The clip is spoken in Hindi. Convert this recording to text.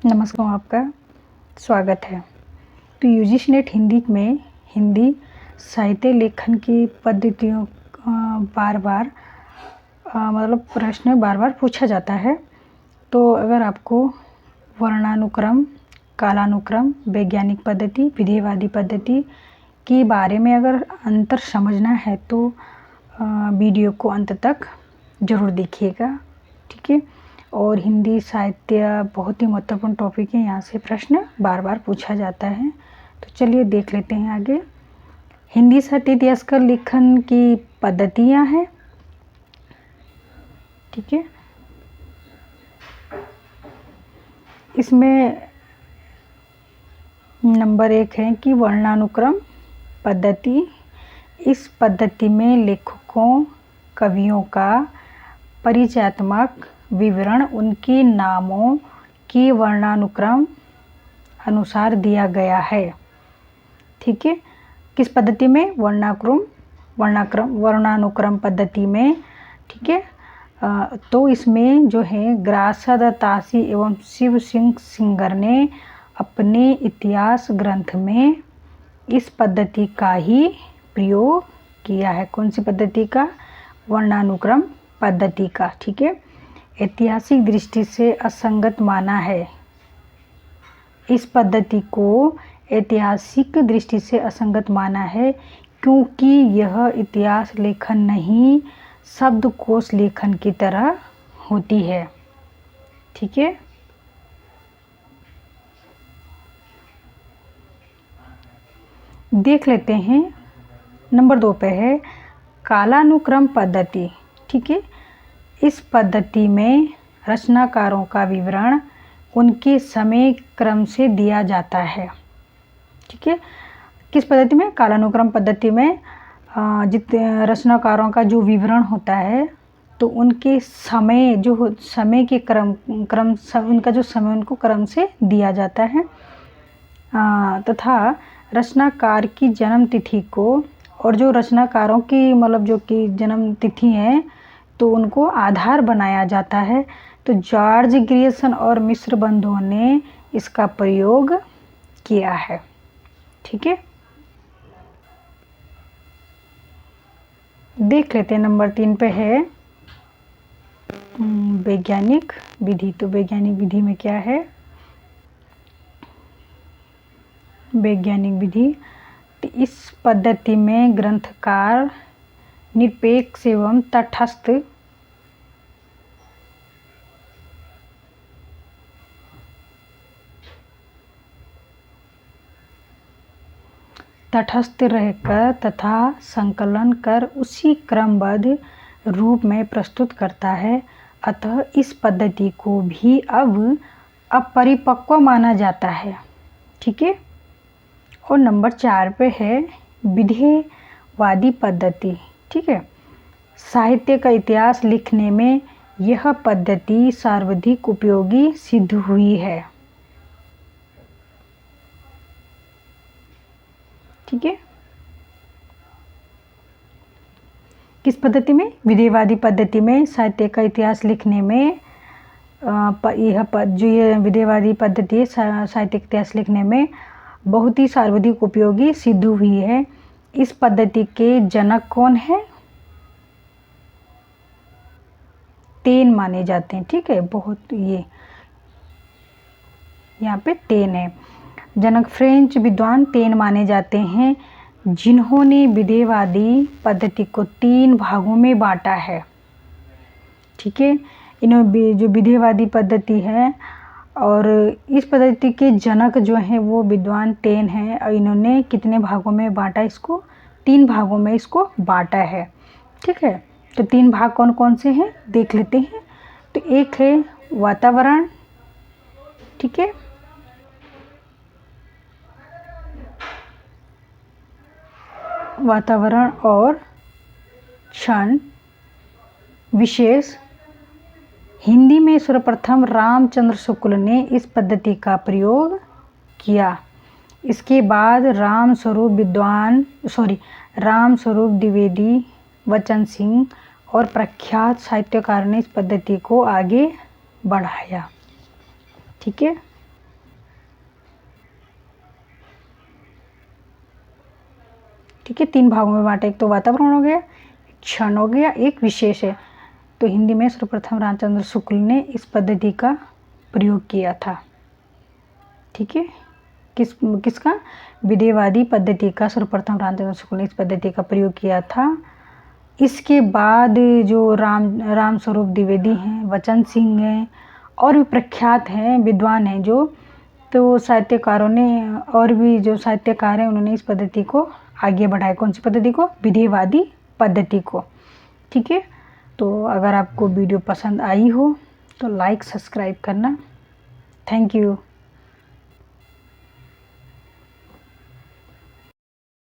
नमस्कार, आपका स्वागत है। तो यूजीसी नेट हिंदी में हिंदी साहित्य लेखन की पद्धतियों बार बार मतलब प्रश्न बार बार पूछा जाता है। तो अगर आपको वर्णानुक्रम, कालानुक्रम, वैज्ञानिक पद्धति, विधेयवादी पद्धति के बारे में अगर अंतर समझना है तो वीडियो को अंत तक ज़रूर देखिएगा, ठीक है। और हिंदी साहित्य बहुत ही महत्वपूर्ण टॉपिक है, यहाँ से प्रश्न बार बार पूछा जाता है। तो चलिए देख लेते हैं आगे। हिंदी साहित्य इतिहासकार लेखन की पद्धतियाँ हैं, ठीक है। इसमें नंबर 1 है कि वर्णानुक्रम पद्धति। इस पद्धति में लेखकों, कवियों का परिचयात्मक विवरण उनके नामों के वर्णानुक्रम अनुसार दिया गया है, ठीक है। किस पद्धति में? वर्णानुक्रम पद्धति में, ठीक है। तो इसमें जो है ग्रासा दत्तासी एवं शिव सिंह सिंगर ने अपने इतिहास ग्रंथ में इस पद्धति का ही प्रयोग किया है। कौन सी पद्धति का? वर्णानुक्रम पद्धति का, ठीक है। ऐतिहासिक दृष्टि से असंगत माना है। इस पद्धति को ऐतिहासिक दृष्टि से असंगत माना है क्योंकि यह इतिहास लेखन नहीं, शब्दकोश लेखन की तरह होती है, ठीक है। देख लेते हैं। नंबर 2 पे है कालानुक्रम पद्धति, ठीक है। इस पद्धति में रचनाकारों का विवरण उनके समय क्रम से दिया जाता है, ठीक है। किस पद्धति में? कालानुक्रम पद्धति में जितने रचनाकारों का जो विवरण होता है तो उनके समय के क्रम उनका जो समय उनको क्रम से दिया जाता है, तथा रचनाकार की जन्म तिथि को और जो रचनाकारों की मतलब जो कि जन्म तिथि है तो उनको आधार बनाया जाता है। तो जॉर्ज ग्रियर्सन और मिश्र बंधुओं ने इसका प्रयोग किया है, ठीक है। देख लेते हैं। नंबर 3 पे है वैज्ञानिक विधि। तो वैज्ञानिक विधि में क्या है? वैज्ञानिक विधि, तो इस पद्धति में ग्रंथकार निरपेक्ष एवं तटस्थ रहकर तथा संकलन कर उसी क्रमबद्ध रूप में प्रस्तुत करता है। अतः इस पद्धति को भी अब अपरिपक्व माना जाता है, ठीक है। और नंबर 4 पे है विधेयवादी पद्धति, ठीक है। साहित्य का इतिहास लिखने में यह पद्धति सर्वाधिक उपयोगी सिद्ध हुई है, ठीक है। किस पद्धति में? विधेयवादी पद्धति में साहित्य का इतिहास लिखने में ये विधेयवादी पद्धति है, साहित्य का इतिहास लिखने में बहुत ही सर्वाधिक उपयोगी सिद्ध हुई है। इस पद्धति के जनक कौन है? टेन माने जाते हैं, ठीक है। बहुत ये यहाँ पे टेन है। जनक फ्रेंच विद्वान टेन माने जाते हैं जिन्होंने विधेयवादी पद्धति को 3 भागों में बांटा है, ठीक है। इन्होंने जो विधेयवादी पद्धति है और इस पद्धति के जनक जो हैं वो विद्वान टेन हैं और इन्होंने कितने भागों में बांटा? इसको 3 भागों में इसको बांटा है, ठीक है। तो 3 भाग कौन कौन से हैं देख लेते हैं। तो एक है वातावरण, ठीक है। वातावरण और क्षण विशेष। हिंदी में सर्वप्रथम रामचंद्र शुक्ल ने इस पद्धति का प्रयोग किया। इसके बाद रामस्वरूप द्विवेदी, वचन सिंह और प्रख्यात साहित्यकार ने इस पद्धति को आगे बढ़ाया, ठीक है। ठीक है, 3 भागों में बांटा, एक तो वातावरण हो गया, एक क्षण हो गया, एक विशेष है। तो हिंदी में सर्वप्रथम रामचंद्र शुक्ल ने इस पद्धति का प्रयोग किया था। ठीक है, किसका? विधेयवादी पद्धति का सर्वप्रथम रामचंद्र शुक्ल ने इस पद्धति का प्रयोग किया था। इसके बाद जो राम स्वरूप द्विवेदी हैं, वचन सिंह हैं और भी प्रख्यात हैं, विद्वान हैं जो, तो साहित्यकारों ने और भी जो साहित्यकार हैं उन्होंने इस पद्धति को आगे बढ़ाया। कौन सी पद्धति को? विधेयवादी पद्धति को। ठीक है, तो अगर आपको वीडियो पसंद आई हो तो लाइक सब्सक्राइब करना। Thank you.